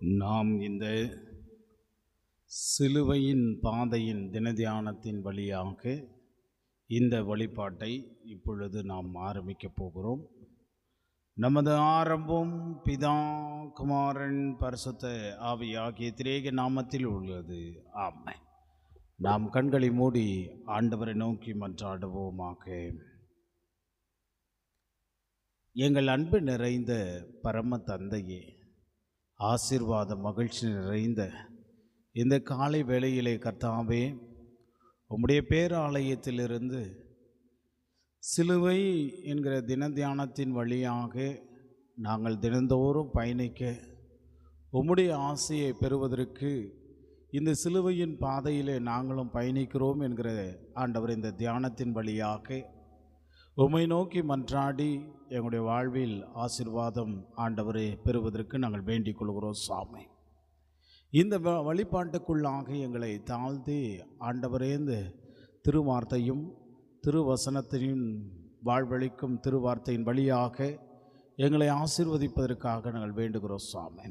நாம் இந்த சிலுவையின் பாதையின் தினத்தியானத்தின் வழியாக இந்த வழிபாட்டை இப்பொழுது நாம் ஆரம்பிக்கப் போகிறோம். நமது ஆரம்பம் பிதா, குமாரன், பரிசுத்த ஆவியாகிய திரேக நாமத்தில் உள்ளது. ஆமென். நாம் கண்களை மூடி ஆண்டவரை நோக்கி மன்றாடுவோமாக. எங்கள் அன்பு நிறைந்த பரம தந்தையே, ஆசீர்வாத மகிழ்ச்சி நிறைந்த இந்த காலை வேளையிலே கர்த்தாவே, உம்முடைய பேராலயத்திலிருந்து சிலுவை என்கிற தினத்தியானத்தின் வழியாக நாங்கள் தினந்தோறும் பயணிக்க உம்முடைய ஆசையை பெறுவதற்கு இந்த சிலுவையின் பாதையிலே நாங்களும் பயணிக்கிறோம் என்கிற ஆண்டவர் இந்த தியானத்தின் வழியாக உம்மை நோக்கி மன்றாடி எங்களுடைய வாழ்வில் ஆசீர்வாதம் ஆண்டவரை பெறுவதற்கு நாங்கள் வேண்டிக் கொள்கிறோம் சாமி. இந்த வழிபாட்டுக்குள்ளாக எங்களை தாழ்த்தி ஆண்டவரே இந்த திருவார்த்தையும் திருவசனத்தையும் வாழ்வழிக்கும் திருவார்த்தையின் வழியாக எங்களை ஆசீர்வதிப்பதற்காக நாங்கள் வேண்டுகிறோம் சாமி.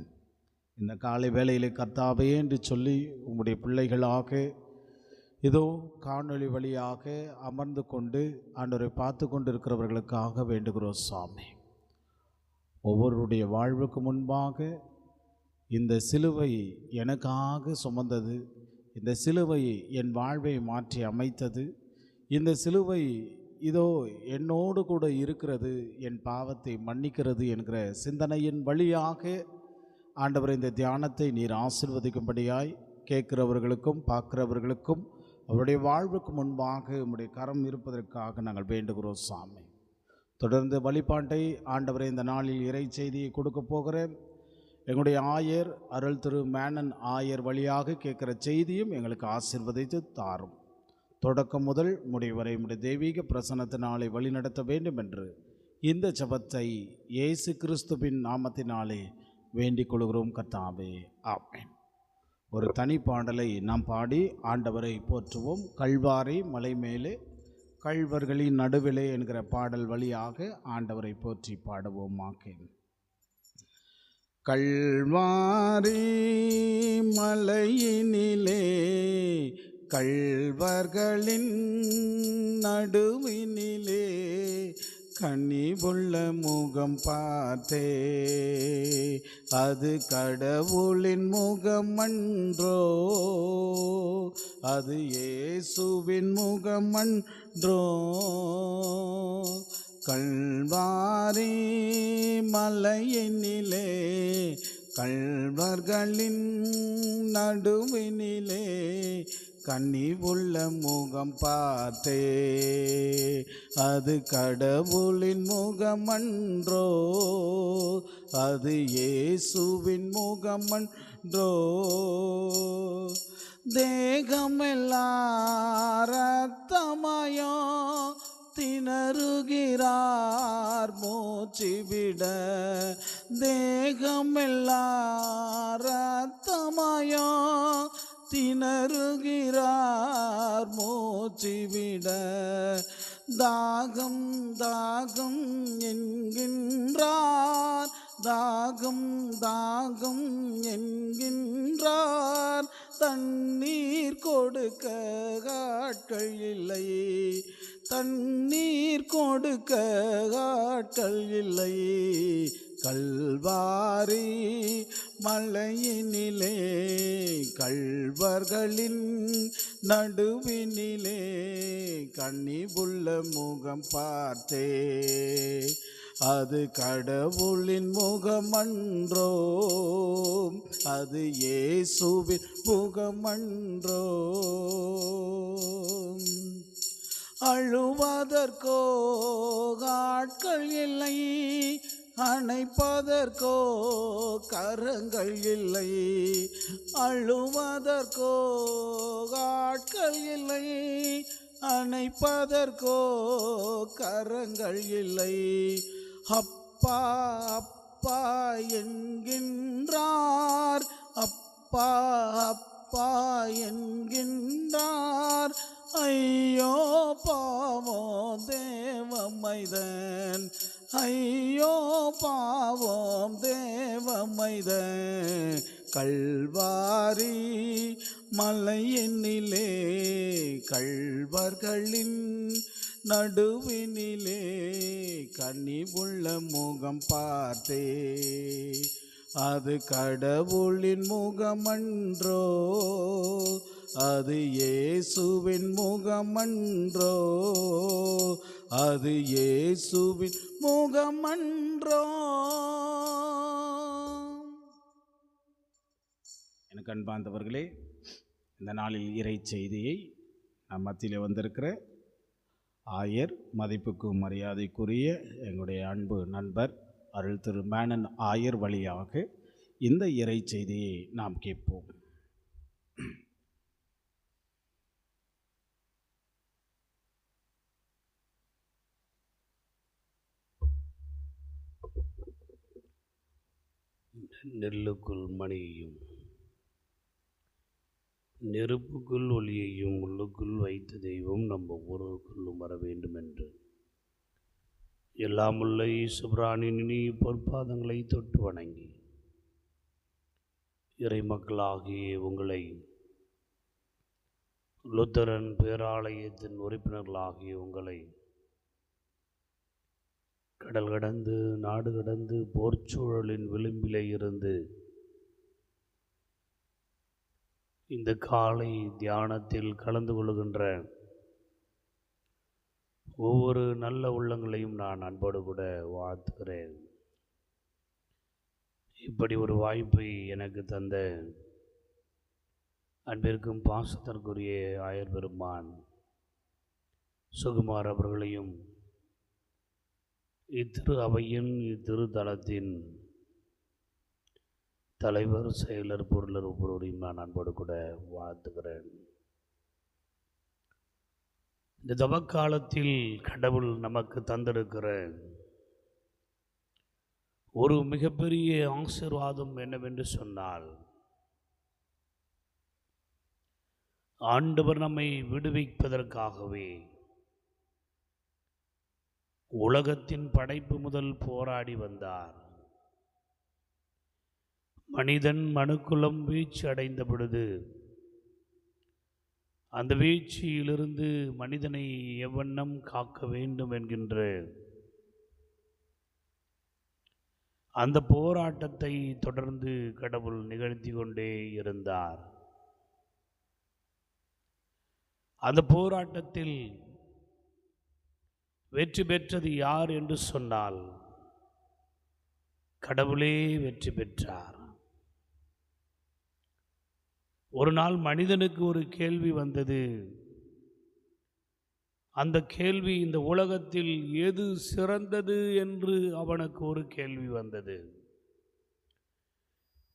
இந்த காலை வேளையிலே கர்த்தாவே என்று சொல்லி உம்முடைய பிள்ளைகளாக இதோ காணொளி வழியாக அமர்ந்து கொண்டு ஆண்டவரை பார்த்து கொண்டிருக்கிறவர்களுக்காக வேண்டுகிறோம் சாமி. ஒவ்வொருடைய வாழ்வுக்கு முன்பாக இந்த சிலுவை எனக்காக சுமந்தது, இந்த சிலுவை என் வாழ்வை மாற்றி அமைத்தது, இந்த சிலுவை இதோ என்னோடு கூட இருக்கிறது, என் பாவத்தை மன்னிக்கிறது என்கிற சிந்தனையின் வழியாக ஆண்டவர் இந்த தியானத்தை நீர் ஆசீர்வதிக்கும்படியாய் கேட்கிறவர்களுக்கும் பார்க்கிறவர்களுக்கும் அவருடைய வாழ்வுக்கு முன்பாக உம்முடைய கரம் இருப்பதற்காக நாங்கள் வேண்டுகிறோம் சாமி. தொடர்ந்து வழிபாட்டை ஆண்டவரை இந்த நாளில் இறை செய்தியை கொடுக்க போகிறேன். எங்களுடைய ஆயர் அருள் திரு மேனன் ஆயர் வழியாக கேட்குற செய்தியும் எங்களுக்கு ஆசீர்வதித்து தாரும். தொடக்கம் முதல் முடிவு வரை உம்முடைய தெய்வீக பிரசன்னத்தினாலே வழி நடத்த வேண்டும் என்று இந்த ஜெபத்தை இயேசு கிறிஸ்துவின் நாமத்தினாலே வேண்டிக் கொள்கிறோம் கர்த்தாவே, ஆமென். ஒரு தனி பாடலை நாம் பாடி ஆண்டவரை போற்றுவோம். கல்வாரி மலை மேலே கள்வர்களின் நடுவிலே என்கிற பாடல் வழியாக ஆண்டவரை போற்றி பாடுவோமாக. கல்வாரி மலையினிலே கள்வர்களின் நடுவினிலே கனிவுள்ள முகம் பார்த்தே, அது கடவுளின் முகம் அன்றோ, அது இயேசுவின் முகம் அன்றோ. கல்வாரி மலையினிலே கள்வர்களின் நடுவினிலே கனிவுள்ள முகம் பார்த்தே, அது கடவுளின் முகம் அன்றோ, அது இயேசுவின் முகம் அன்றோ. தேகமெல்லாம் இரத்தமயோ திணறுகிறார் மூச்சுவிட, தேகமெல்லாம் இரத்தமயோ திணறுகிறார் மூச்சுவிட. தாகம் தாகம் என்கின்றார், தாகம் தாகம் என்கின்றார், தண்ணீர் கொடுக்க ஆட்கள் இல்லை, தண்ணீர் கொடுக்க ஆட்கள் இல்லை. கல்வாரி மலையினிலே கள்வர்களின் நடுவினிலே கனிவுள்ள முகம் பார்த்தே, அது கடவுளின் முகம் அன்றோ, அது இயேசுவின் முகம் அன்றோ. அழுவதற்கோ ஆட்கள் இல்லை, அணைப்பதற்கோ கரங்கள் இல்லை, அழுவதற்கோ ஆட்கள் இல்லை, அணைப்பதற்கோ கரங்கள் இல்லை. அப்பா அப்பா என்கின்றார், அப்பா அப்பா என்கின்றார், ஐயோ பாவம் தேவமைதன், ஐயோ பாவம் தேவமைதன். கல்வாரி மலையினிலே கள்வர்களின் நடுவினிலே கனிவுள்ள முகம் பார்த்தே. அது கடவுளின் முகமன்றோ, அது இயேசுவின் முகமன்றோ, அது இயேசுவின் முகமன்றோ. எனக்கு அன்பார்ந்தவர்களே, இந்த நாளில் இறை செய்தியை நம் மத்தியில் வந்திருக்கிற ஆயர், மதிப்புக்கும் மரியாதைக்குரிய எங்களுடைய அன்பு நண்பர் அருள் திரு மேனன் ஆயர் வழியாக இந்த இறை செய்தியை நாம் கேட்போம். நெல்லுக்குள் மணியையும் நெருப்புக்குள் ஒளியையும் உள்ளுக்குள் வைத்த தெய்வம் நம்ம ஒவ்வொருவருக்குள்ளும் வர வேண்டும் என்று எல்லாமுள்ள சுப்ரானின் இனிய பொற்பாதங்களை தொட்டு வணங்கி இறை மக்களாகிய உங்களை லுத்தரன் பேராலயத்தின் உறுப்பினர்களாகிய உங்களை கடல் கடந்து நாடு கடந்து போர்ச்சூழலின் விளிம்பிலே இருந்து இந்த காலை தியானத்தில் கலந்து கொள்கின்ற ஒவ்வொரு நல்ல உள்ளங்களையும் நான் அன்போடு கூட வாழ்த்துகிறேன். இப்படி ஒரு வாய்ப்பை எனக்கு தந்த அன்பிற்கும் பாசத்திற்குரிய ஆயர் பெருமான் சுகுமார் அவர்களையும் இத்திரு அவையின் இத்திருத்தலத்தின் தலைவர், செயலர், பொருளர் ஒவ்வொருவரையும் நான் அன்போடு கூட வாழ்த்துகிறேன். இந்த தவக்காலத்தில் கடவுள் நமக்கு தந்திருக்கிற ஒரு மிகப்பெரிய ஆசீர்வாதம் என்னவென்று சொன்னால், ஆண்டவர் நம்மை விடுவிப்பதற்காகவே உலகத்தின் படைப்பு முதல் போராடி வந்தார். மனிதன் மனுக்குலம் வீழ்ச்சி அடைந்த பொழுது அந்த வீழ்ச்சியிலிருந்து மனிதனை எவ்வண்ணம் காக்க வேண்டும் என்கின்ற அந்த போராட்டத்தை தொடர்ந்து கடவுள் நிகழ்த்தி கொண்டே இருந்தார். அந்த போராட்டத்தில் வெற்றி பெற்றது யார் என்று சொன்னால் கடவுளே வெற்றி பெற்றார். ஒரு நாள் மனிதனுக்கு ஒரு கேள்வி வந்தது. அந்த கேள்வி, இந்த உலகத்தில் எது சிறந்தது என்று அவனுக்கு ஒரு கேள்வி வந்தது.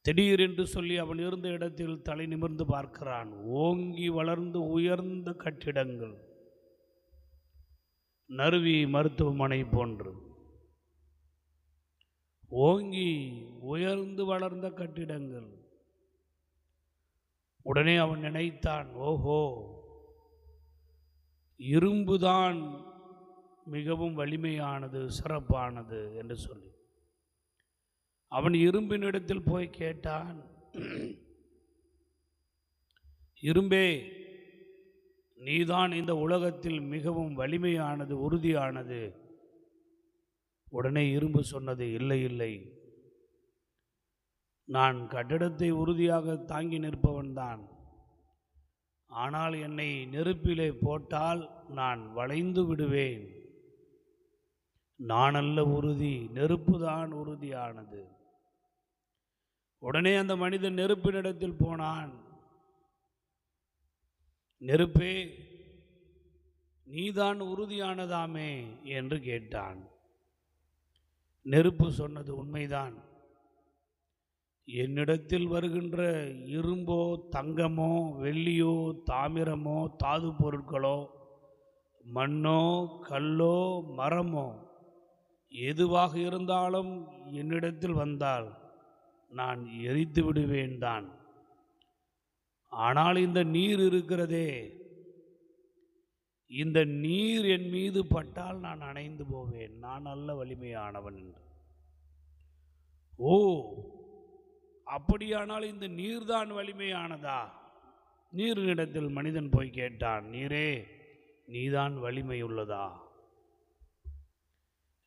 திடீரென்று சொல்லி அவன் இருந்த இடத்தில் தலை நிமிர்ந்து பார்க்கிறான். ஓங்கி வளர்ந்து உயர்ந்த கட்டிடங்கள், நறுவி மருத்துவமனை போன்று ஓங்கி உயர்ந்து வளர்ந்த கட்டிடங்கள். உடனே அவன் நினைத்தான், ஓஹோ, இரும்புதான் மிகவும் வலிமையானது, சிறப்பானது என்று சொல்லி அவன் இரும்பினிடத்தில் போய் கேட்டான், இரும்பே, நீதான் இந்த உலகத்தில் மிகவும் வலிமையானது, உறுதியானது. உடனே இரும்பு சொன்னது, இல்லை இல்லை, நான் கட்டிடத்தை உறுதியாக தாங்கி நிற்பவன்தான். ஆனால் என்னை நெருப்பிலே போட்டால் நான் வளைந்து விடுவேன். நானல்ல உறுதி, நெருப்புதான் உறுதியானது. உடனே அந்த மனிதன் நெருப்பினிடத்தில் போனான். நெருப்பே, நீதான் உறுதியானதாமே என்று கேட்டான். நெருப்பு சொன்னது, உண்மைதான். என்னிடத்தில் வருகின்ற இரும்போ, தங்கமோ, வெள்ளியோ, தாமிரமோ, தாது பொருட்களோ, மண்ணோ, கல்லோ, மரமோ, எதுவாக இருந்தாலும் என்னிடத்தில் வந்தால் நான் எரித்து விடுவேன் தான். ஆனால் இந்த நீர் இருக்கிறதே, இந்த நீர் என் மீது பட்டால் நான் அணைந்து போவேன். நான் நல்ல வலிமையானவன் என்று. ஓ, அப்படியானால் இந்த நீர்தான் வலிமையானதா? நீரினிடத்தில் மனிதன் போய் கேட்டான், நீரே, நீதான் வலிமை உள்ளதா?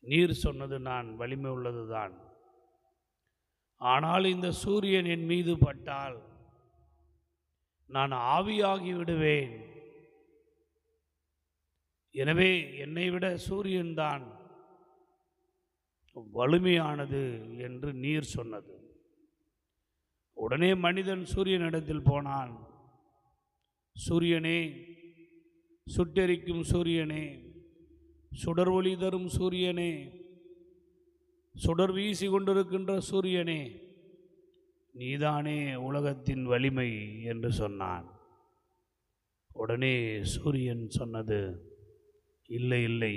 நீர் சொன்னது, நான் வலிமை உள்ளதுதான். ஆனால் இந்த சூரியன் என் மீது பட்டால் நான் ஆவியாகி விடுவேன். எனவே என்னை விட சூரியன் தான் வலிமையானது என்று நீர் சொன்னது. உடனே மனிதன் சூரியனிடத்தில் போனான். சூரியனே, சுட்டெரிக்கும் சூரியனே, சுடர் ஒளி தரும் சூரியனே, சுடர் வீசி கொண்டிருக்கின்ற சூரியனே, நீதானே உலகத்தின் வலிமை என்று சொன்னான். உடனே சூரியன் சொன்னது, இல்லை இல்லை,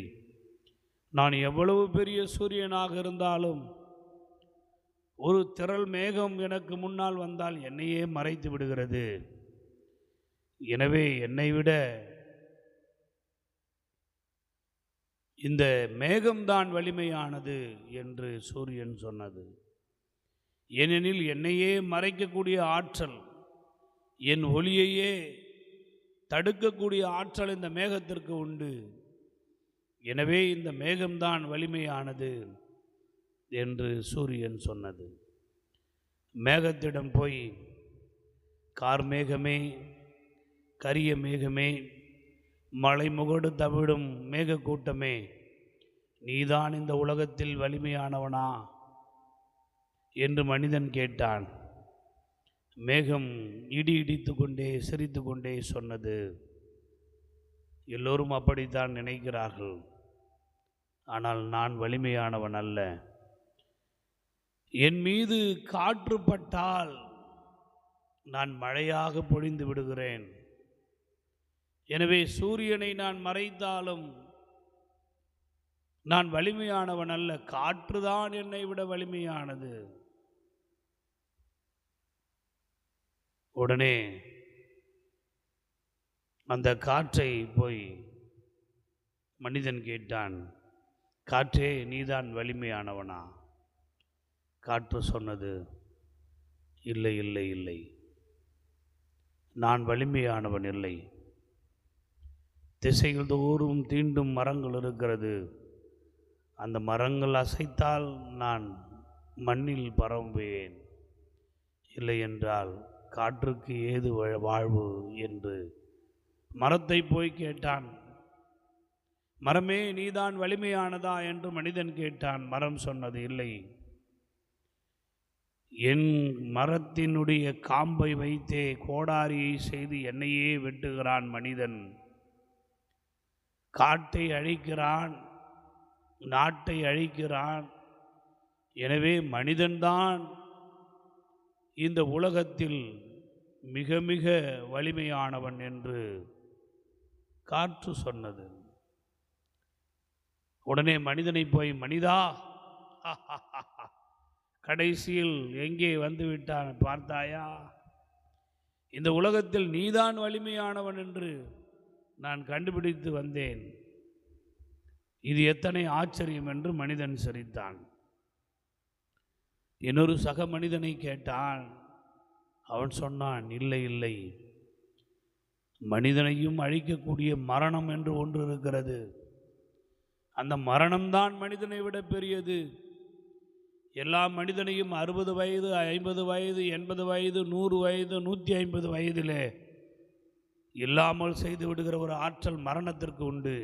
நான் எவ்வளவு பெரிய சூரியனாக இருந்தாலும் ஒரு திரள் மேகம் எனக்கு முன்னால் வந்தால் என்னையே மறைத்து விடுகிறது. எனவே என்னை விட இந்த மேகம்தான் வலிமையானது என்று சூரியன் சொன்னது. ஏனெனில் என்னையே மறைக்கக்கூடிய ஆற்றல், என் ஒளியையே தடுக்கக்கூடிய ஆற்றல் இந்த மேகத்திற்கு உண்டு. எனவே இந்த மேகம்தான் வலிமையானது என்று சூரியன் சொன்னது. மேகத்திடம் போய், கார்மேகமே, கரிய மேகமே, மலை முகடு தவிடும் மேகக்கூட்டமே, நீதான் இந்த உலகத்தில் வலிமையானவனா என்று மனிதன் கேட்டான். மேகம் இடி இடித்து கொண்டே சிரித்து கொண்டே சொன்னது, எல்லோரும் அப்படித்தான் நினைக்கிறார்கள், ஆனால் நான் வலிமையானவன் அல்ல. என் மீது காற்று பட்டால் நான் மழையாக பொழிந்து விடுகிறேன். எனவே சூரியனை நான் மறைத்தாலும் நான் வலிமையானவன் அல்ல, காற்றுதான் என்னை விட வலிமையானது. உடனே அந்த காற்றை போய் மனிதன் கேட்டான், காற்றே, நீதான் வலிமையானவனா? காற்று சொன்னது, இல்லை இல்லை இல்லை, நான் வலிமையானவன் இல்லை. திசைகள் தோறும் தீண்டும் மரங்கள் இருக்கிறது, அந்த மரங்கள் அசைத்தால் நான் மண்ணில் பரம்புவேன், இல்லை என்றால் காற்றுக்கு ஏது வாழ்வு என்று மரத்தை போய் கேட்டான். மரமே, நீதான் வலிமையானதா என்று மனிதன் கேட்டான். மரம் சொன்னது, இல்லை, என் மரத்தினுடைய காம்பை வைத்தே கோடாரியை செய்து என்னையே வெட்டுகிறான் மனிதன். காட்டை அழிக்கிறான், நாட்டை அழிக்கிறான். எனவே மனிதன்தான் இந்த உலகத்தில் மிக மிக வலிமையானவன் என்று காற்று சொன்னது. உடனே மனிதனை போய், மனிதா, கடைசியில் எங்கே வந்துவிட்டான் பார்த்தாயா? இந்த உலகத்தில் நீதான் வலிமையானவன் என்று நான் கண்டுபிடித்து வந்தேன். இது எத்தனை ஆச்சரியம் என்று மனிதன் சிரித்தான். இன்னொரு சக மனிதனை கேட்டான். அவன் சொன்னான், இல்லை இல்லை, மனிதனையும் அழிக்கக்கூடிய மரணம் என்று ஒன்று இருக்கிறது. அந்த மரணம்தான் மனிதனை விட பெரியது. எல்லா மனிதனையும் 60 வயது, 50 வயது, 80 வயது, 100 வயது, 150 வயதிலே இல்லாமல் செய்து விடுகிற ஒரு ஆற்றல் மரணத்திற்கு உண்டு.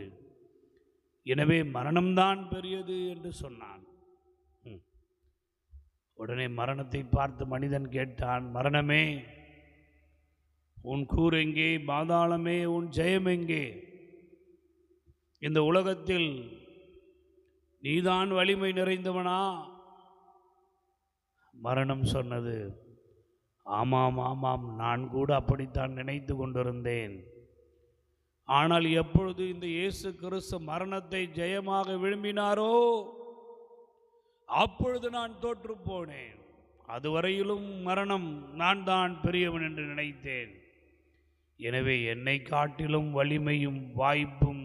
எனவே மரணம்தான் பெரியது என்று சொன்னான். உடனே மரணத்தை பார்த்து மனிதன் கேட்டான், மரணமே, உன் கூர் எங்கே? பாதாளமே, உன் ஜெயம் எங்கே? இந்த உலகத்தில் நீதான் வலிமை நிறைந்தவனா? மரணம் சொன்னது, ஆமாம் ஆமாம், நான் கூட அப்படித்தான் நினைத்து கொண்டிருந்தேன். ஆனால் எப்பொழுது இந்த இயேசு கிறிஸ்து மரணத்தை ஜெயமாக விரும்பினாரோ அப்பொழுது நான் தோற்று போனேன். அதுவரையிலும் மரணம் நான் தான் பெரியவன் என்று நினைத்தேன். எனவே என்னை காட்டிலும் வலிமையும் வாய்ப்பும்,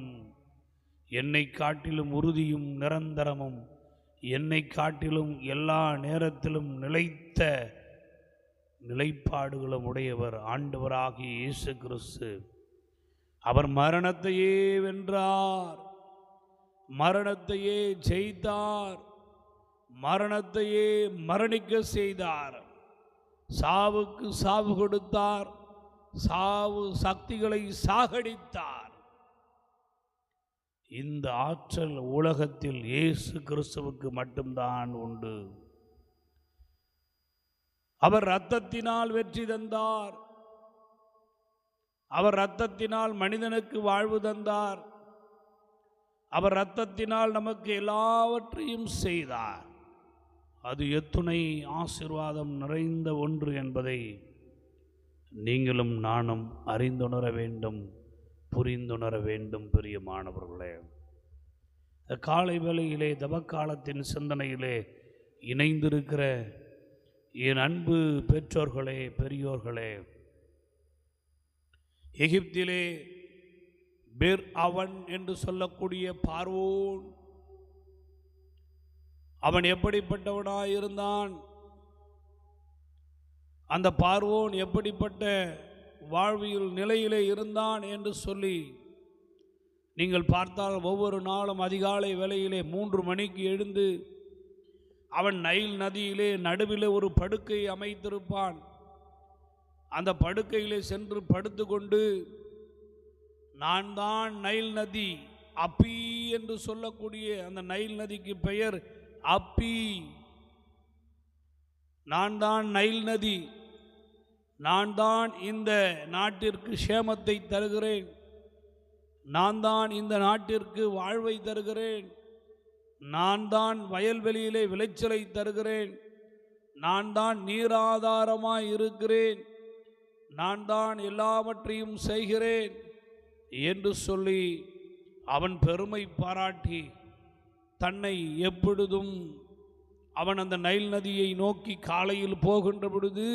என்னை காட்டிலும் உறுதியும் நிரந்தரமும், என்னை காட்டிலும் எல்லா நேரத்திலும் நிலைத்த நிலைப்பாடுகளும் உடையவர் ஆண்டவராகிய இயேசு கிறிஸ்து. அவர் மரணத்தையே வென்றார், மரணத்தையே ஜெயித்தார், மரணத்தையே மரணிக்க செய்தார், சாவுக்கு சாவு கொடுத்தார், சாவு சக்திகளை சாகடித்தார். இந்த ஆற்றல் உலகத்தில் இயேசு கிறிஸ்துவுக்கு மட்டும்தான் உண்டு. அவர் இரத்தத்தினால் வெற்றி தந்தார், அவர் இரத்தத்தினால் மனிதனுக்கு வாழ்வு தந்தார், அவர் இரத்தத்தினால் நமக்கு எல்லாவற்றையும் செய்தார். அது எத்துணை ஆசீர்வாதம் நிறைந்த ஒன்று என்பதை நீங்களும் நானும் அறிந்துணர வேண்டும், புரிந்துணர வேண்டும். பிரியமானவர்களே, காலை வேளையிலே தவக்காலத்தின் சிந்தனையிலே இணைந்திருக்கிற என் அன்பு பெற்றோர்களே, பெரியோர்களே, எகிப்திலே பெர் அவன் என்று சொல்லக்கூடிய பார்வோன், அவன் எப்படிப்பட்டவனாயிருந்தான், அந்த பார்வோன் எப்படிப்பட்ட வாழ்வியல் நிலையிலே இருந்தான் என்று சொல்லி நீங்கள் பார்த்தால், ஒவ்வொரு நாளும் அதிகாலை வேளையிலே 3 மணிக்கு எழுந்து அவன் நைல் நதியிலே நடுவிலே ஒரு படுக்கை அமைத்திருப்பான். அந்த படுக்கையிலே சென்று படுத்து கொண்டு, நான் தான் நைல் நதி, அப்பி என்று சொல்லக்கூடிய அந்த நைல் நதிக்கு பெயர் அப்பி, நான் தான் நைல் நதி, நான் தான் இந்த நாட்டிற்கு சேமத்தை தருகிறேன், நான் தான் இந்த நாட்டிற்கு வாழ்வை தருகிறேன், நான் தான் வயல்வெளியிலே விளைச்சலை தருகிறேன், நான் தான் நீராதாரமாய் இருக்கிறேன், நான் தான் எல்லாவற்றையும் செய்கிறேன் என்று சொல்லி அவன் பெருமை பாராட்டி தன்னை எப்பொழுதும் அவன் அந்த நைல் நதியை நோக்கி காலையில் போகின்ற பொழுது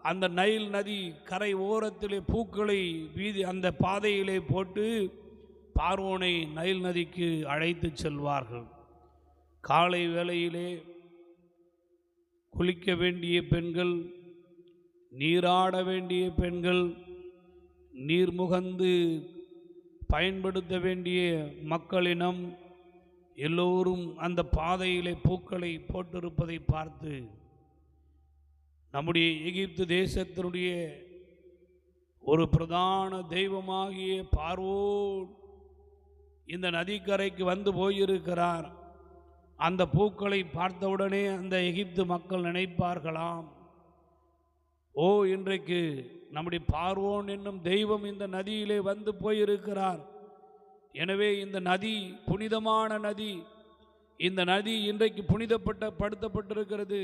அந்த நைல் நதி கரை ஓரத்திலே பூக்களை வீதி அந்த பாதையிலே போட்டு பார்வோனை நைல் நதிக்கு அழைத்து செல்வார்கள். காலை வேளையிலே குளிக்க வேண்டிய பெண்கள், நீராட வேண்டிய பெண்கள், நீர் முகந்து பயன்படுத்த வேண்டிய மக்களினம் எல்லோரும் அந்த பாதையிலே பூக்களை போட்டிருப்பதை பார்த்து நம்முடைய எகிப்து தேசத்தினுடைய ஒரு பிரதான தெய்வமாகிய பார்வோன் இந்த நதிக்கரைக்கு வந்து போயிருக்கிறார். அந்த பூக்களை பார்த்தவுடனே அந்த எகிப்து மக்கள் நினைப்பார்களாம், ஓ, இன்றைக்கு நம்முடைய பார்வோன் என்னும் தெய்வம் இந்த நதியிலே வந்து போயிருக்கிறார். எனவே இந்த நதி புனிதமான நதி, இந்த நதி இன்றைக்கு படுத்தப்பட்டிருக்கிறது.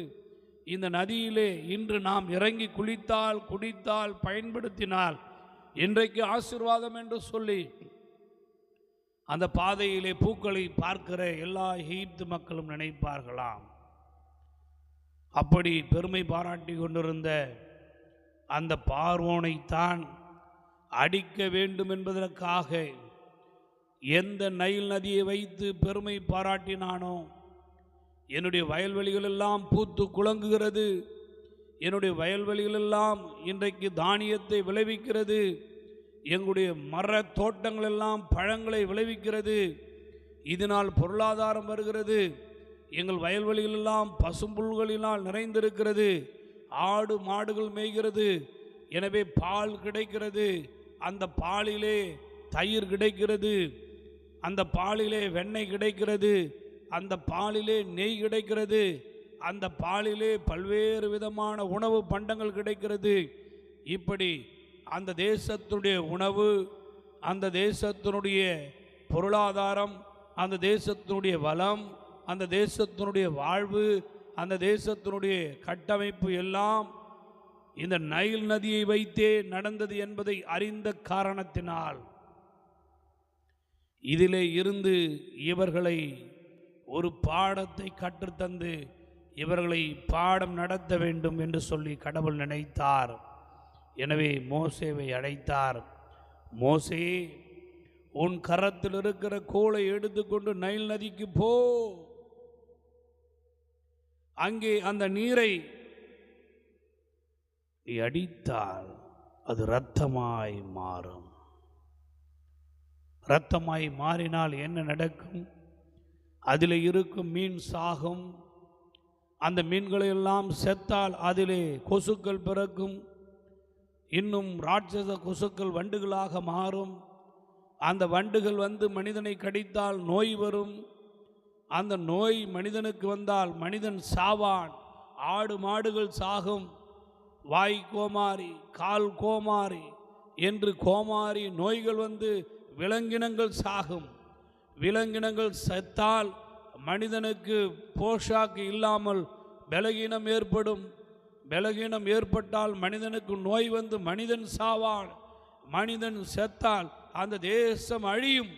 இந்த நதியிலே இன்று நாம் இறங்கி குளித்தால், குடித்தால், பயன்படுத்தினால் இன்றைக்கு ஆசீர்வாதம் என்று சொல்லி அந்த பாதையிலே பூக்களை பார்க்கிற எல்லா எகிப்து மக்களும் நினைப்பார்களாம். அப்படி பெருமை பாராட்டி கொண்டிருந்த அந்த பார்வோனைத்தான் அடிக்க வேண்டும் என்பதற்காக எந்த நைல் நதியை வைத்து பெருமை பாராட்டினானோ, என்னுடைய வயல்வெளிகளெல்லாம் பூத்து குலுங்குகிறது, என்னுடைய வயல்வெளிகளெல்லாம் இன்றைக்கு தானியத்தை விளைவிக்கிறது, எங்களுடைய மர தோட்டங்கள் எல்லாம் பழங்களை விளைவிக்கிறது, இதனால் பொருளாதாரம் வருகிறது, எங்கள் வயல்வெளிகளெல்லாம் பசும்புல்களினால் நிறைந்திருக்கிறது, ஆடு மாடுகள் மேய்கிறது, எனவே பால் கிடைக்கிறது, அந்த பாலிலே தயிர் கிடைக்கிறது, அந்த பாலிலே வெண்ணெய் கிடைக்கிறது, அந்த பாலிலே நெய் கிடைக்கிறது, அந்த பாலிலே பல்வேறு விதமான உணவு பண்டங்கள் கிடைக்கிறது. இப்படி அந்த தேசத்தினுடைய உணவு, அந்த தேசத்தினுடைய பொருளாதாரம், அந்த தேசத்தினுடைய வளம், அந்த தேசத்தினுடைய வாழ்வு, அந்த தேசத்தினுடைய கட்டமைப்பு எல்லாம் இந்த நைல் நதியை வைத்தே நடந்தது என்பதை அறிந்த காரணத்தினால் இதிலே இருந்து இவர்களை ஒரு பாடத்தை கற்றுத்தந்து இவர்களை பாடம் நடத்த வேண்டும் என்று சொல்லி கடவுள் நினைத்தார். எனவே மோசேவை அழைத்தார். மோசே, உன் கரத்தில் இருக்கிற கோலை எடுத்துக்கொண்டு நைல் நதிக்கு போ, அங்கே அந்த நீரை நீ அடித்தால் அது இரத்தமாய் மாறும். இரத்தமாய் மாறினால் என்ன நடக்கும்? அதில் இருக்கும் மீன் சாகும். அந்த மீன்களை எல்லாம் செத்தால் அதிலே கொசுக்கள் பிறக்கும். இன்னும் ராட்சச கொசுக்கள் வண்டுகளாக மாறும். அந்த வண்டுகள் வந்து மனிதனை கடித்தால் நோய் வரும். அந்த நோய் மனிதனுக்கு வந்தால் மனிதன் சாவான். ஆடு மாடுகள் சாகும். வாய் கோமாரி, கால் கோமாரி என்று கோமாரி நோய்கள் வந்து விலங்கினங்கள் சாகும். விலங்கினங்கள் செத்தால் மனிதனுக்கு போஷாக்கு இல்லாமல் பலகீனம் ஏற்படும். பலகீனம் ஏற்பட்டால் மனிதனுக்கு நோய் வந்து மனிதன் சாவான். மனிதன் செத்தால் அந்த தேசம் அழியும்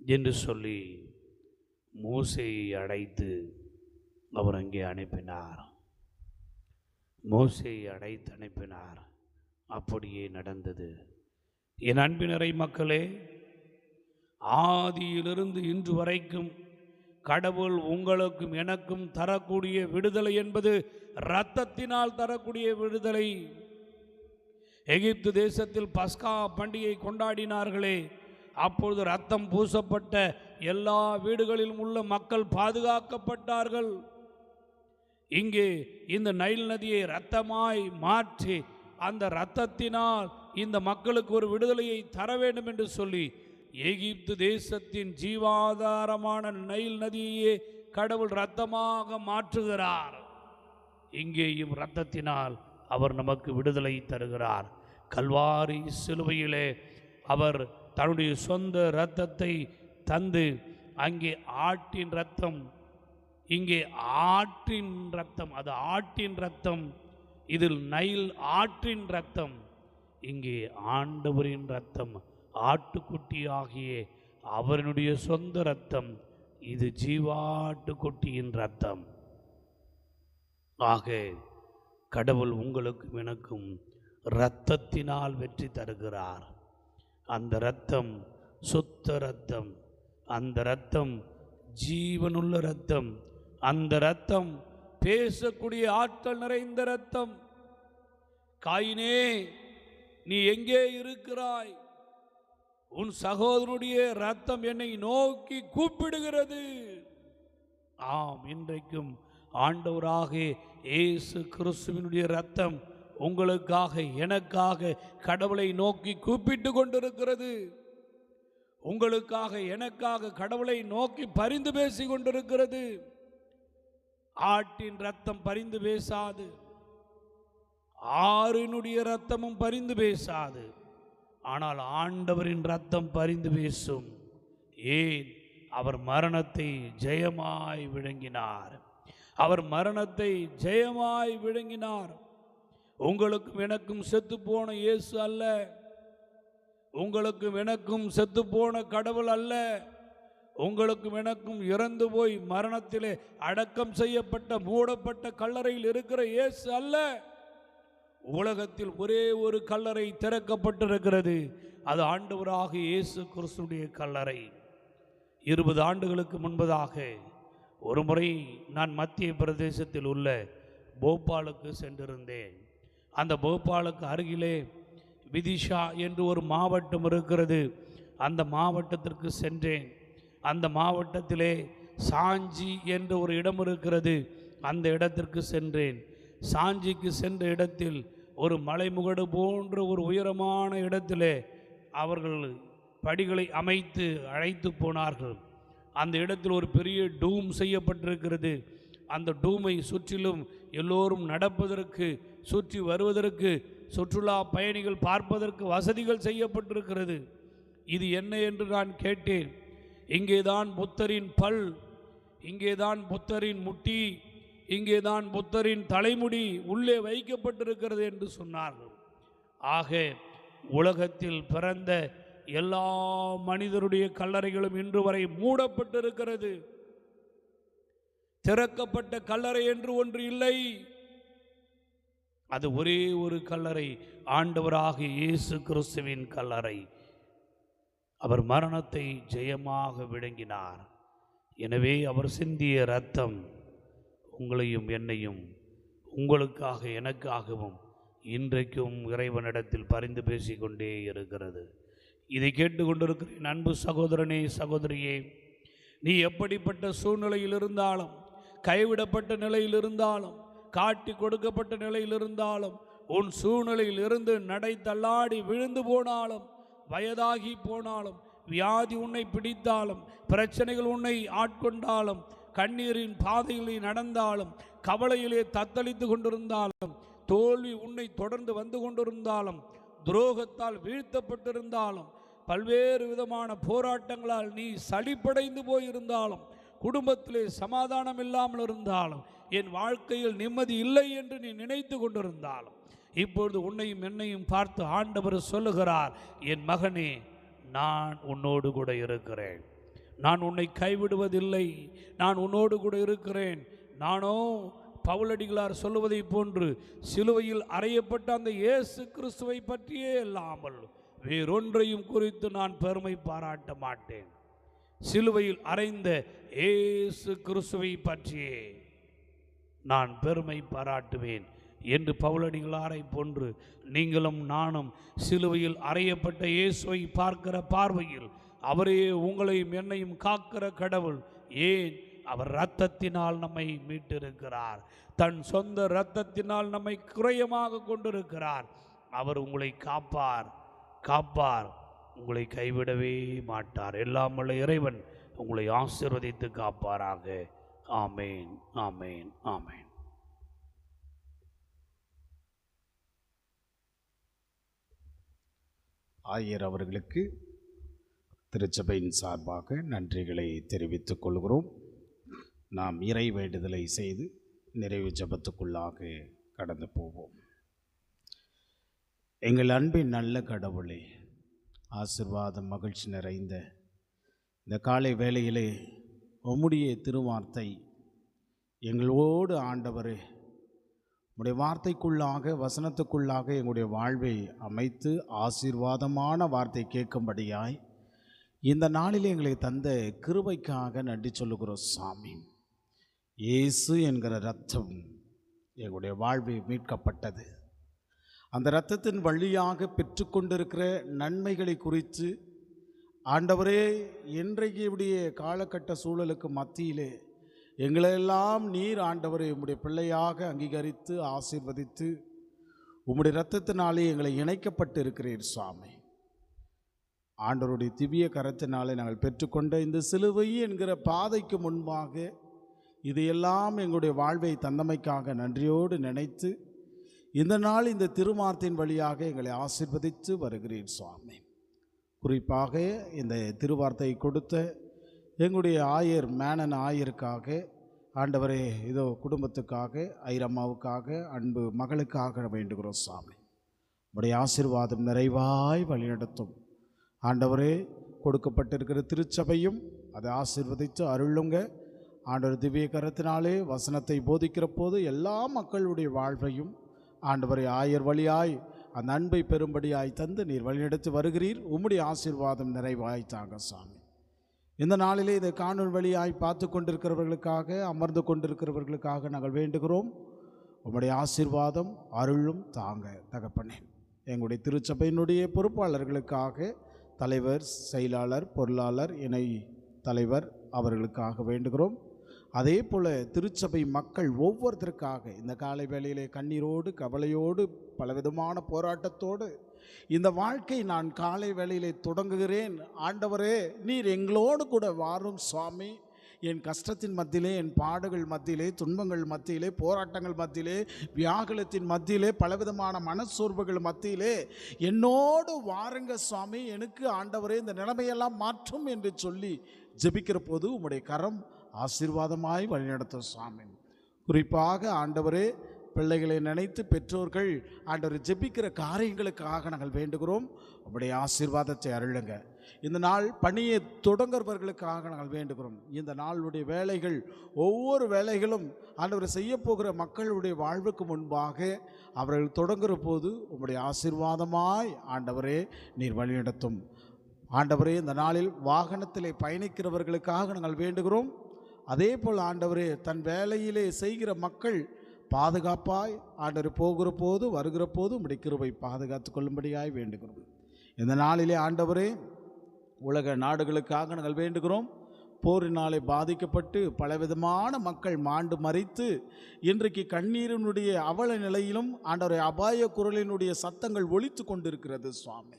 என்று சொல்லி மோசேயை அழைத்து அவர் அங்கே அனுப்பினார். மோசேயை அழைத்து அனுப்பினார். அப்படியே நடந்தது. என் அன்பினரை மக்களே, ஆதியிலிருந்து இன்று வரைக்கும் கடவுள் உங்களுக்கும் எனக்கும் தரக்கூடிய விடுதலை என்பது இரத்தத்தினால் தரக்கூடிய விடுதலை. எகிப்து தேசத்தில் பஸ்கா பண்டிகை கொண்டாடினார்களே, அப்பொழுது இரத்தம் பூசப்பட்ட எல்லா வீடுகளிலும் உள்ள மக்கள் பாதுகாக்கப்பட்டார்கள். இங்கே இந்த நைல் நதியை இரத்தமாய் மாற்றி அந்த இரத்தத்தினால் இந்த மக்களுக்கு ஒரு விடுதலையை தர வேண்டும் என்று சொல்லி எகிப்து தேசத்தின் ஜீவாதாரமான நைல் நதியையே கடவுள் இரத்தமாக மாற்றுகிறார். இங்கேயும் இரத்தத்தினால் அவர் நமக்கு விடுதலை தருகிறார். கல்வாரி சிலுவையிலே அவர் தன்னுடைய சொந்த இரத்தத்தை தந்து, அங்கே ஆட்டின் இரத்தம், இங்கே ஆற்றின் இரத்தம், அது ஆட்டின் இரத்தம், இதில் நைல் ஆற்றின் இரத்தம், இங்கே ஆண்டவரின் இரத்தம், ஆட்டுக்குட்டியாகிய அவருடைய சொந்த இரத்தம், இது ஜீவாட்டுக்குட்டியின் இரத்தம். ஆக கடவுள் உங்களுக்கும் எனக்கும் இரத்தத்தினால் வெற்றி தருகிறார். அந்த இரத்தம் சுத்த இரத்தம், அந்த இரத்தம் ஜீவனுள்ள இரத்தம், அந்த இரத்தம் பேசக்கூடிய ஆற்றல் நிறைந்த இரத்தம். காயினே, நீ எங்கே இருக்கிறாய்? உன் சகோதரனுடைய இரத்தம் என்னை நோக்கி கூப்பிடுகிறது. ஆம், இன்றைக்கும் ஆண்டவராக இயேசு கிறிஸ்துவினுடைய இரத்தம் உங்களுக்காக எனக்காக கடவுளை நோக்கி கூப்பிட்டு கொண்டிருக்கிறது. உங்களுக்காக எனக்காக கடவுளை நோக்கி பரிந்து பேசி கொண்டிருக்கிறது. ஆட்டின் இரத்தம் பரிந்து பேசாது, ஆறினுடைய இரத்தமும் பரிந்து பேசாது. ஆனால் ஆண்டவரின் இரத்தம் பரிந்து பேசும். ஏன்? அவர் மரணத்தை ஜெயமாய் விழுங்கினார். அவர் மரணத்தை ஜெயமாய் விழுங்கினார். உங்களுக்கும் எனக்கும் செத்துப்போன இயேசு அல்ல, உங்களுக்கும் எனக்கும் செத்துப்போன கடவுள் அல்ல, உங்களுக்கும் எனக்கும் இறந்து போய் மரணத்திலே அடக்கம் செய்யப்பட்ட மூடப்பட்ட கல்லறையில் இருக்கிற இயேசு அல்ல. உலகத்தில் ஒரே ஒரு கல்லறை திறக்கப்பட்டிருக்கிறது. அது ஆண்டவராக இயேசு கிறிஸ்துடைய கல்லறை. 20 ஆண்டுகளுக்கு முன்பதாக ஒரு முறை நான் மத்திய பிரதேசத்தில் உள்ள போபாலுக்கு சென்றிருந்தேன். அந்த போபாலுக்கு அருகிலே விதிஷா என்று ஒரு மாவட்டம் இருக்கிறது. அந்த மாவட்டத்திற்கு சென்றேன். அந்த மாவட்டத்திலே சாஞ்சி என்ற ஒரு இடம் இருக்கிறது. அந்த இடத்திற்கு சென்றேன். சாஞ்சிக்கு சென்ற இடத்தில் ஒரு மலைமுகடு போன்ற ஒரு உயரமான இடத்திலே அவர்கள் படிகளை அமைத்து அழைத்து போனார்கள். அந்த இடத்தில் ஒரு பெரிய டூம் செய்யப்பட்டிருக்கிறது. அந்த டூமை சுற்றிலும் எல்லோரும் நடப்பதற்கு, சுற்றி வருவதற்கு, சுற்றுலா பயணிகள் பார்ப்பதற்கு வசதிகள் செய்யப்பட்டிருக்கிறது. இது என்ன என்று நான் கேட்டேன். இங்கேதான் புத்தரின் பல், இங்கேதான் புத்தரின் முட்டி, இங்கேதான் புத்தரின் தலைமுடி உள்ளே வைக்கப்பட்டிருக்கிறது என்று சொன்னார்கள். ஆக உலகத்தில் பிறந்த எல்லா மனிதருடைய கல்லறைகளும் இன்று வரை மூடப்பட்டிருக்கிறது. திறக்கப்பட்ட கல்லறை என்று ஒன்று இல்லை. அது ஒரே ஒரு கல்லறை, ஆண்டவராக இயேசு கிறிஸ்துவின் கல்லறை. அவர் மரணத்தை ஜெயமாக விழுங்கினார். எனவே அவர் சிந்திய இரத்தம் உங்களையும் என்னையும் உங்களுக்காக எனக்காகவும் இன்றைக்கும் இறைவனிடத்தில் பரிந்து பேசிக்கொண்டே இருக்கிறது. இதை கேட்டுக்கொண்டிருக்கிறேன் அன்பு சகோதரனே, சகோதரியே, நீ எப்படிப்பட்ட சூழ்நிலையில் இருந்தாலும், கைவிடப்பட்ட நிலையில் இருந்தாலும், காட்டி கொடுக்கப்பட்ட நிலையில் இருந்தாலும், உன் சூழ்நிலையில் இருந்து நடை தள்ளாடி விழுந்து போனாலும், வயதாகி போனாலும், வியாதி உன்னை பிடித்தாலும், பிரச்சனைகள் உன்னை ஆட்கொண்டாலும், கண்ணீரின் பாதையில் நடந்தாலும், கவலையிலே தத்தளித்து கொண்டிருந்தாலும், தோல்வி உன்னை தொடர்ந்து வந்து கொண்டிருந்தாலும், துரோகத்தால் வீழ்த்தப்பட்டிருந்தாலும், பல்வேறு விதமான போராட்டங்களால் நீ சலிப்படைந்து போயிருந்தாலும், குடும்பத்திலே சமாதானம் இல்லாமல் இருந்தாலும், என் வாழ்க்கையில் நிம்மதி இல்லை என்று நீ நினைத்து கொண்டிருந்தாலும், இப்பொழுது உன்னையும் என்னையும் பார்த்து ஆண்டவர் சொல்லுகிறார், என் மகனே, நான் உன்னோடு கூட இருக்கிறேன். நான் உன்னை கைவிடுவதில்லை. நான் உன்னோடு கூட இருக்கிறேன். நானோ பவுலடிகளார் சொல்லுவதை போன்று சிலுவையில் அறையப்பட்ட அந்த இயேசு கிறிஸ்துவை பற்றியே இல்லாமல் வேறொன்றையும் குறித்து நான் பெருமை பாராட்ட மாட்டேன். சிலுவையில் அறைந்த இயேசு கிறிஸ்துவை பற்றியே நான் பெருமை பாராட்டுவேன் என்று பவுலடிகளாரை போன்று நீங்களும் நானும் சிலுவையில் அறையப்பட்ட இயேசுவை பார்க்கிற பார்வையில் அவரே உங்களையும் என்னையும் காக்கிற கடவுள். ஏன்? அவர் இரத்தத்தினால் நம்மை மீட்டிருக்கிறார். தன் சொந்த இரத்தத்தினால் நம்மை குறையமாக கொண்டிருக்கிறார். அவர் உங்களை காப்பார், உங்களை கைவிடவே மாட்டார். எல்லாம் உள்ள இறைவன் உங்களை ஆசீர்வதித்து காப்பாராக. ஆமேன், ஆமேன், ஆமேன். ஆயர் அவர்களுக்கு திருச்சபையின் சார்பாக நன்றிகளை தெரிவித்துக் கொள்கிறோம். நாம் இறை வேண்டுதலை செய்து நிறைவு ஜெபத்துக்குள்ளாக கடந்து போவோம். எங்கள் அன்பின் நல்ல கடவுளே, ஆசீர்வாதம் மகிழ்ச்சி நிறைந்த இந்த காலை வேளையிலே உம்முடைய திருவார்த்தை எங்களோடு ஆண்டவரே, உம்முடைய வார்த்தைக்குள்ளாக, வசனத்துக்குள்ளாக எங்களுடைய வாழ்வை அமைத்து ஆசீர்வாதமான வார்த்தை கேட்கும்படியாய் இந்த நாளில் எங்களை தந்த கிருபைக்காக நன்றி சொல்லுகிறோம் சாமி. இயேசு என்கிற இரத்தம் எங்களுடைய வாழ்வை மீட்கப்பட்டது. அந்த இரத்தத்தின் வழியாக பெற்றுக்கொண்டிருக்கிற நன்மைகளை குறித்து ஆண்டவரே, இன்றைக்கு இப்படிய காலகட்ட சூழலுக்கு மத்தியிலே எங்களெல்லாம் நீர் ஆண்டவரே உம்முடைய பிள்ளையாக அங்கீகரித்து ஆசீர்வதித்து உம்முடைய இரத்தத்தினாலே எங்களை இணைக்கப்பட்டு இருக்கிறீர் சுவாமி. ஆண்டவருடைய திவ்ய கரத்தினாலே நாங்கள் பெற்றுக்கொண்ட இந்த சிலுவை என்கிற பாதைக்கு முன்பாக இதையெல்லாம் எங்களுடைய வாழ்வை தந்தமைக்காக நன்றியோடு நினைத்து இந்த நாள் இந்த திருமார்த்தின் வழியாக எங்களை ஆசீர்வதித்து வருகிறீர் சுவாமி. குறிப்பாக இந்த திருவார்த்தை கொடுத்த எங்களுடைய ஆயர் மேனன் ஆயருக்காக ஆண்டவரே, இதோ குடும்பத்துக்காக, ஐரம்மாவுக்காக, அன்பு மகளுக்காக வேண்டுகிறோம் சாமி. உடைய ஆசீர்வாதம் நிறைவாய் வழிநடத்தும் ஆண்டவரே. கொடுக்கப்பட்டிருக்கிற திருச்சபையும் அதை ஆசீர்வதித்து அருளுங்க ஆண்டவர். திவ்ய கரத்தினாலே வசனத்தை போதிக்கிற போது எல்லா மக்களுடைய வாழ்வையும் ஆண்டவரை ஆயர் வழியாய் அந்த அன்பை பெரும்படியாய் தந்து நீர் வழிநடத்தி வருகிறீர். உம்முடைய ஆசீர்வாதம் நிறைவாய்த்தாங்க சாமி. இந்த நாளிலே இதை காணொலி வழியாய் பார்த்து கொண்டிருக்கிறவர்களுக்காக, அமர்ந்து கொண்டிருக்கிறவர்களுக்காக நாங்கள் வேண்டுகிறோம். உம்முடைய ஆசீர்வாதம் அருளும் தாங்க தகப்பனே. எங்களுடைய திருச்சபையினுடைய பொறுப்பாளர்களுக்காக, தலைவர், செயலாளர், பொருளாளர், இணை தலைவர் அவர்களுக்காக வேண்டுகிறோம். அதே போல் திருச்சபை மக்கள் ஒவ்வொருத்தருக்காக இந்த காலை வேளையிலே கண்ணீரோடு, கவலையோடு, பலவிதமான போராட்டத்தோடு இந்த வாழ்க்கை நான் காலை வேளையிலே தொடங்குகிறேன். ஆண்டவரே, நீர் எங்களோடு கூட வாரும் சுவாமி. என் கஷ்டத்தின் மத்தியிலே, என் பாடுகள் மத்தியிலே, துன்பங்கள் மத்தியிலே, போராட்டங்கள் மத்தியிலே, வியாகுலத்தின் மத்தியிலே, பலவிதமான மனச்சோர்வுகள் மத்தியிலே என்னோடு வாருங்க சுவாமி. எனக்கு ஆண்டவரே இந்த நிலைமையெல்லாம் மாற்றும் என்று சொல்லி ஜெபிக்கிற போது உம்முடைய கரம் ஆசீர்வாதமாய் வழிநடத்தும் சுவாமி. குறிப்பாக ஆண்டவரே, பிள்ளைகளை நினைத்து பெற்றோர்கள் ஆண்டவர் ஜெபிக்கிற காரியங்களுக்காக நாங்கள் வேண்டுகிறோம். உம்முடைய ஆசீர்வாதத்தை அருளுங்க. இந்த நாள் பணியை தொடங்குறவர்களுக்காக நாங்கள் வேண்டுகிறோம். இந்த நாளுடைய வேலைகள், ஒவ்வொரு வேலைகளும் ஆண்டவர் செய்ய போகிற மக்களுடைய வாழ்வுக்கு முன்பாக அவர்கள் தொடங்குகிற போது உம்முடைய ஆசீர்வாதமாய் ஆண்டவரே நீர் வழிநடத்தும். ஆண்டவரே, இந்த நாளில் வாகனத்திலே பயணிக்கிறவர்களுக்காக நாங்கள் வேண்டுகிறோம். அதே போல் ஆண்டவரே தன் வேலையிலே செய்கிற மக்கள் பாதுகாப்பாய் ஆண்டவர் போகிற போது வருகிற போது உம்முடைய கிருபை பாதுகாத்து கொள்ளும்படியாய் வேண்டுகிறோம். இந்த நாளிலே ஆண்டவரே உலக நாடுகளுக்காக நாங்கள் வேண்டுகிறோம். போரினாலே பாதிக்கப்பட்டு பலவிதமான மக்கள் மாண்டு மரித்து இன்றைக்கு கண்ணீரினுடைய அவல நிலையிலும் ஆண்டவரை அபாய குரலினுடைய சத்தங்கள் ஒலித்து கொண்டிருக்கிறது சுவாமி.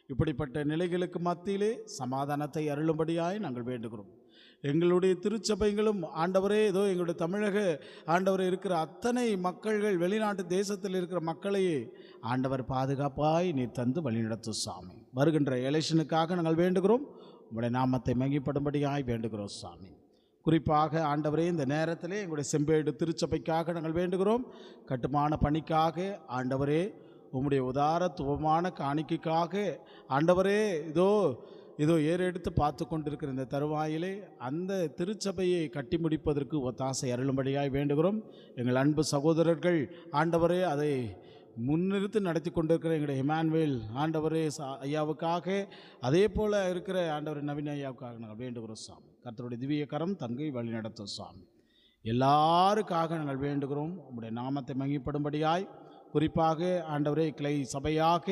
இப்படிப்பட்ட நிலைகளுக்கு மத்தியிலே சமாதானத்தை அருளும்படியாய் நாங்கள் வேண்டுகிறோம். எங்களுடைய திருச்சபைகளும் ஆண்டவரே ஏதோ எங்களுடைய தமிழக ஆண்டவர் இருக்கிற அத்தனை மக்கள்கள் வெளிநாட்டு தேசத்தில் இருக்கிற மக்களையே ஆண்டவர் பாதுகாப்பாய் நீர் தந்து வழிநடத்து சாமி. வருகின்ற எலெக்ஷனுக்காக நாங்கள் வேண்டுகிறோம். உங்களுடைய நாமத்தை மகிப்படும்படியாய் வேண்டுகிறோம் சாமி. குறிப்பாக ஆண்டவரே இந்த நேரத்திலே எங்களுடைய செம்பேடு திருச்சபைக்காக நாங்கள் வேண்டுகிறோம். கட்டுமான பணிக்காக ஆண்டவரே உம்முடைய உதாரத்துவமான காணிக்கைக்காக ஆண்டவரே இதோ ஏறெடுத்து பார்த்து கொண்டிருக்கிற இந்த தருவாயிலே அந்த திருச்சபையை கட்டி முடிப்பதற்கு ஒத்தாசை அருளும்படியாய் வேண்டுகிறோம். எங்கள் அன்பு சகோதரர்கள் ஆண்டவரே அதை முன்னிறுத்தி நடத்தி கொண்டிருக்கிற எங்களுடைய இமானுவேல் ஆண்டவரே ஐயாவுக்காக அதே போல் இருக்கிற ஆண்டவர் நவீன ஐயாவுக்காக நாங்கள் வேண்டுகிறோம் சாமி. கர்த்தருடைய திவ்ய கரம் தங்கை வழி நடத்தும் சாமி. எல்லாருக்காக நாங்கள் வேண்டுகிறோம். உங்களுடைய நாமத்தை மகிப்படும்படியாய் குறிப்பாக ஆண்டவரே கிளை சபையாக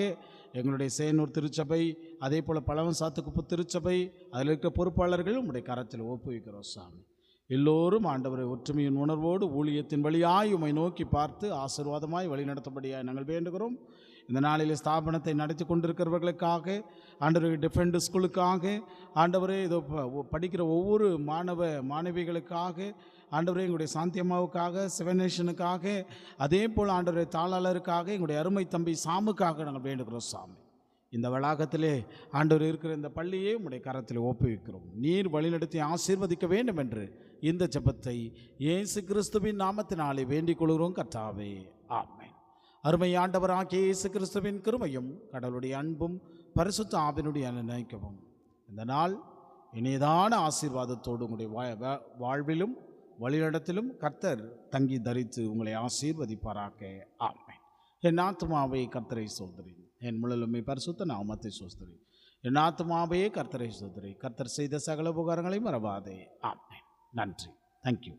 எங்களுடைய சேனூர் திருச்சபை அதே போல் பழவன் சாத்துக்குப்பு திருச்சபை அதில் இருக்கிற பொறுப்பாளர்கள் உங்களுடைய கரத்தில் ஒப்புவிக்கிறோம் சாமி. எல்லோரும் ஆண்டவரை ஒற்றுமையின் உணர்வோடு ஊழியத்தின் வழியாய் உம்மை நோக்கி பார்த்து ஆசீர்வாதமாய் வழி நடத்தபடியாய் நாங்கள் வேண்டுகிறோம். இந்த நாளில் ஸ்தாபனத்தை நடத்தி கொண்டிருக்கிறவர்களுக்காக ஆண்டவரை டிஃபெண்ட் ஸ்கூலுக்காக ஆண்டவரே இதோ படிக்கிற ஒவ்வொரு மாணவிகளுக்காக ஆண்டவரே எங்களுடைய சாந்தியம்மாவுக்காக சிவநேஷனுக்காக அதே போல் ஆண்டவரை தாளாளருக்காக எங்களுடைய அருமை தம்பி சாமுக்காக நாங்கள் வேண்டுகிறோம் சாமி. இந்த வளாகத்திலே ஆண்டவர் இருக்கிற இந்த பள்ளியை உம்முடைய கரத்தில் ஒப்புவிக்கிறோம். நீர் வழிநடத்தி ஆசீர்வதிக்க வேண்டும் என்று இந்த ஜெபத்தை இயேசு கிறிஸ்துவின் நாமத்தினாலே வேண்டிக் கொள்கிறோம் கர்த்தாவே, ஆமென். அருமை ஆண்டவராகிய இயேசு கிறிஸ்துவின் கிருபையும் கடவுளுடைய அன்பும் பரிசுத்த ஆவியினுடைய நினைக்கவும் இந்த நாள் இனியதான ஆசீர்வாதத்தோடு உங்களுடைய வாழ்விலும் வழிநடத்திலும் கர்த்தர் தங்கி தரித்து உங்களை ஆசீர்வதிப்பாராக, ஆமென். என் ஆத்துமாவை கர்த்தரை சோதரி, என் முழலுமை பரிசுத்த நாமத்தை சோதரி. என் ஆத்துமாவையே கர்த்தரை சோதரி. கர்த்தர் செய்த சகல உபகாரங்களை மறவாதே, ஆமென். நன்றி. தேங்க்யூ.